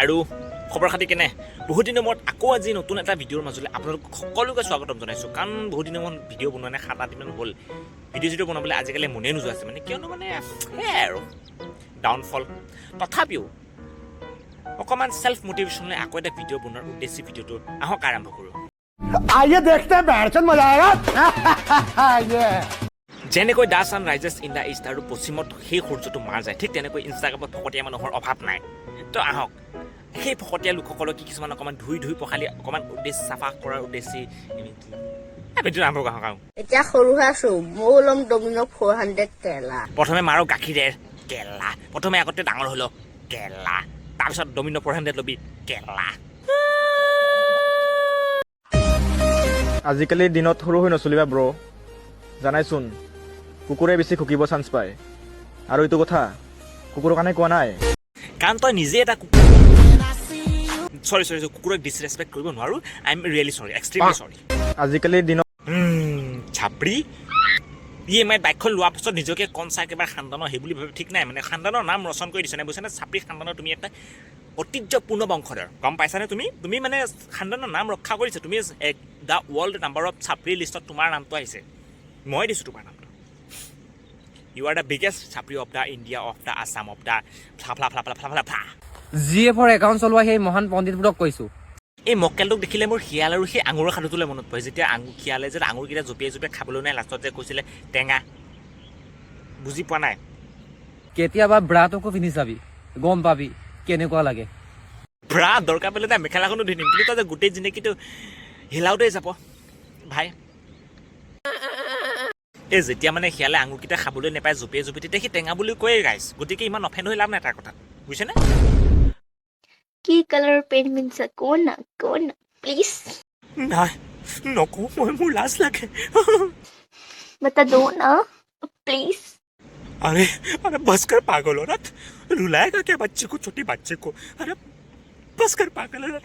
আৰু খবৰ খাতি কেনে বহুত দিনৰ মূৰত আকৌ আজি নতুন এটা ভিডিঅ'ৰ মাজলৈ আপোনালোক সকলোকে স্বাগতম জনাইছোঁ কাৰণ বহুত দিনৰ মূৰত ভিডিঅ' বনোৱা নাই 7-8 দিন হ'ল ভিডিঅ' বনাবলৈ আজিকালি মনে নোযোৱা আছে মানে কিয়নো মানে সেয়াই আৰু ডাউনফল তথাপিও অকণমান সেলফ মোটিভেশ্যনলৈ আকৌ এটা ভিডিঅ' বনোৱাৰ উদ্দেশ্যে ভিডিঅ'টো আহক আৰম্ভ কৰোঁ आइए देखते हैं बैठन मजा आएगा যেনেকৈ দা San rises in the east আৰু পশ্চিমত সেই সূৰ্যটো মাৰ যায় ঠিক তেনেকৈ ইনষ্টাগ্ৰামত ভকতীয়া মানুহৰ অভাৱ নাই তো আহক সেই ভকতীয়া লোকসকলক কিছুমান অকণমান ধুই পখালি অকণমান উদ্দেশ্য চাফা কৰাৰ উদ্দেশ্যে ভিডিঅ'টো আৰম্ভ কৰোঁ এতিয়া সৰু হৈ আছো মই ল'ম ডমিনো 400 কেলা প্ৰথমে মাৰো গাখীৰেৰ কেলা প্ৰথমে আগতে ডাঙৰ হ'লো কেলা তাৰপিছত ডমিনো 400 ল'বি কেলা আজিকালি দিনত সৰু হৈ নচলিবা ব্ৰ জানাইচোন কুকুৰে বেছি খুকিব চান্স পায় আৰু এইটো কথা কুকুৰৰ কাৰণে কোৱা নাই কাৰণ তই নিজে এটা চৰি কুকুৰক ডিছৰেচপেক্ট কৰিব নোৱাৰোঁ আই এম ৰিয়েলি চৰি এক্সট্ৰিমলি চৰি আজিকালি দিনত চাপৰি EMI বাইকখন লোৱাৰ পিছত নিজকে কনচা একেবাৰে খানদানৰ সেই বুলি ভাবি ঠিক নাই মানে খানদানৰ নাম ৰচন কৰি দিছে নে বুজিছানে চাপৰি খানদানৰ তুমি এটা ঐতিহ্যপূৰ্ণ বংশধৰ গম পাইছানে তুমি মানে খানদানৰ নাম ৰক্ষা কৰিছে তুমি দ্য ৱৰ্ল্ড নাম্বাৰ অফ চাপৰি লিষ্টত তোমাৰ নামটো আহিছে মই দিছোঁ তোমাৰ নামটো ইউ আৰ দ্য বিগেষ্ট চাপৰি of the India of the Assam of the ফ্লা জিএফৰ একাউণ্ট চলোৱা সেই মহান পণ্ডিতবোৰক কৈছোঁ এই মক্কেলটোক দেখিলে মোৰ শিয়াল আৰু সেই আঙুৰৰ সাধুটোলৈ মনত পৰে যেতিয়া শিয়ালে যে আঙুৰকেইটা জঁপিয়াই খাবলৈ নাই লাষ্টত যে কৈছিলে টেঙা বুজি পোৱা নাই কেতিয়াবা ব্ৰাটোকো পিন্ধি চাবি গম পাবি কেনেকুৱা লাগে ব্ৰা দৰকাৰ পেলাই তাই মেখেলাখনো ধুই নিম কিন্তু তই যে গোটেই জিন্দগীটো হিলাওতেই যাব ভাই এই যেতিয়া মানে শিয়ালে আঙুৰকেইটা খাবলৈ নাপায় জঁপিয়াই তেতিয়া সি টেঙা বুলি কৈয়ে গাইছ গতিকে ইমান অফেণ্ড হৈ লাভ নাই তাৰ কথা বুজিছেনে কি কালাৰ পেইণ্ট মিনছা কোনা প্লিজ নাই নকওঁ মই মোৰ লাজ লাগে बता दो ना प्लीज अरे बस कर पागल औरत रुलाएगा क्या बच्चे को छोटी बच्चे को अरे बस कर पागल औरत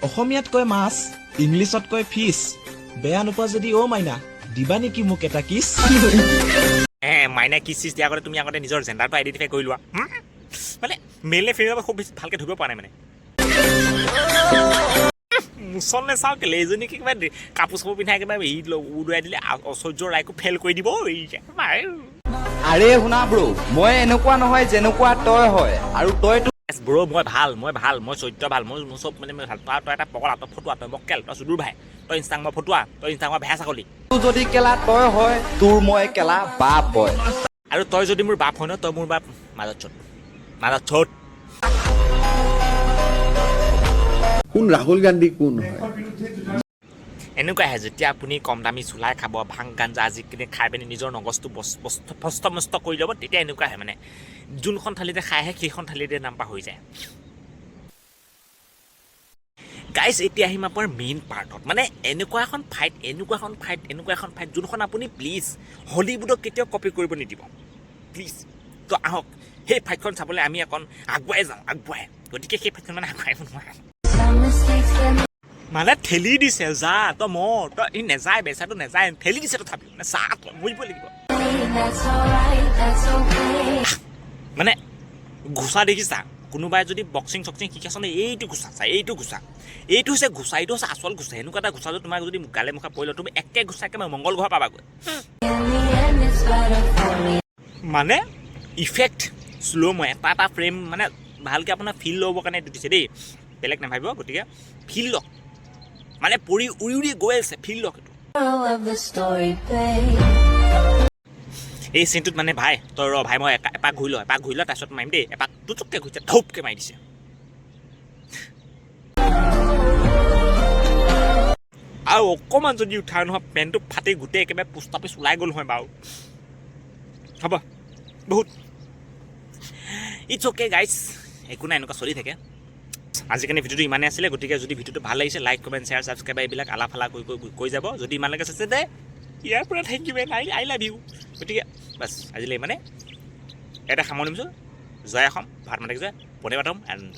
অসমীয়াত কয় মাছ ইংলিছত কয় ফিছ বেয়া নোপোৱা যদি অ' মাইনা দিবা নেকি মোক এটা কিছ মাইনা কিছ দিয়া আগতে তুমি আগতে নিজৰ জেণ্ডাৰটো আইডেণ্টিফাই কৰি লোৱা মানে মেলে ফিমেল খুব বেছি ভালকৈ ধৰিব পৰা নাই মানে মুচলনে চাওঁ কেলে এইজনী কিবা কাপোৰ চাপোৰ পিন্ধাই একেবাৰে উদুৱাই দিলে ঐশ্বৰ্যৰ ৰাইকো ফেইল কৰি দিব আৰে শুনা ব্ৰ মই এনেকুৱা নহয় যেনেকুৱা তই হয় আৰু তইতো ব্ৰ মই ভাল মই চৰিত্ৰ ভাল মই চব মানে ভাল তই এটা পকৰা তই ফটোৱা তই মক্কেল তই চুদুৰ ভাই তই ইনষ্টাগ্ৰামত ফটোৱা তই ইনষ্টাগ্ৰামত ভেয়া ছাগলী যদি কেলা তই হয় তোৰ মই কেলা বাপ হয় আৰু তই যদি মোৰ বাপ হয় ন তই মোৰ বাপ মাজত চোট কোন ৰাহুল গান্ধী কোন হয় এনেকুৱা আহে যেতিয়া আপুনি কম দামী চুলাই খাব ভাং গাঞ্জা আজিকালি খাই পিনি নিজৰ নগজটো ফষ্ট কৰি ল'ব তেতিয়া এনেকুৱা আহে মানে যোনখন থালিতে খাই আহে সেইখন থালিতে নাম পাহৰি যায় গাইজ এতিয়া আহিম আপোনাৰ মেইন পাৰ্টত মানে এনেকুৱা এখন ফাইট যোনখন আপুনি প্লিজ হলিউডক কেতিয়াও কপি কৰিব নিদিব প্লিজ তো আহক সেই ফাইটখন চাবলৈ আমি অকণ আগুৱাই যাওঁ গতিকে সেই ফাইটখন মানে আগুৱাই নোৱাৰে মানে ঠেলি দিছে যা তই মৰ তই ই নেযায় বেচাটো নেযায় ঠেলি দিছে তথাপিও মানে চাহ তই মৰিব লাগিব মানে ঘোচা দেখিছা কোনোবাই যদি বক্সিং শিকাইছে এইটো ঘোচা এইটো হৈছে আচল ঘোচা এনেকুৱা এটা ঘোচা তোমাক যদি গালে মুখা পৰিলে তুমি একে ঘোচাকে মংগল ঘৰ পাবাগৈ মানে ইফেক্ট শ্ল' মই এটা ফ্ৰেম মানে ভালকৈ আপোনাৰ ফিল ল'বৰ কাৰণে এইটো দিছে দেই বেলেগ নাভাবিব গতিকে ফিল লওক মানে পৰি উৰি গৈ আছে ফিল লওক এইটো এই চিনটোত মানে ভাই তই ৰ ভাই মই এপাক ঘূৰি ল তাৰপিছত মাৰিম দেই এপাক টুচুককৈ ঘূৰিছে ধপকৈ মাৰি দিছে আৰু অকণমান যদি উঠাৰ নহয় পেণ্টটো ফাটি গোটেই একেবাৰে পুষ্টাপিচ ওলাই গ'ল হয় বাৰু হ'ব বহুত ইটছ অ'কে গাইজ একো নাই এনেকুৱা চলি থাকে আজিকালি ভিডিঅ'টো ইমানেই আছিলে গতিকে যদি ভিডিঅ'টো ভাল লাগিছে লাইক কমেণ্ট শ্বেয়াৰ ছাবস্ক্ৰাইব এইবিলাক আলাফালা কৈ যাব যদি ইমানলৈকে চাইছে দে ইয়াৰ পৰা thank you man I love you গতিকে বাছ আজিলৈ মানে এটা সামৰণি মাৰিছোঁ জয় অসম ভাৰত মাতা কি জয় বন্দে মাতৰম এণ্ড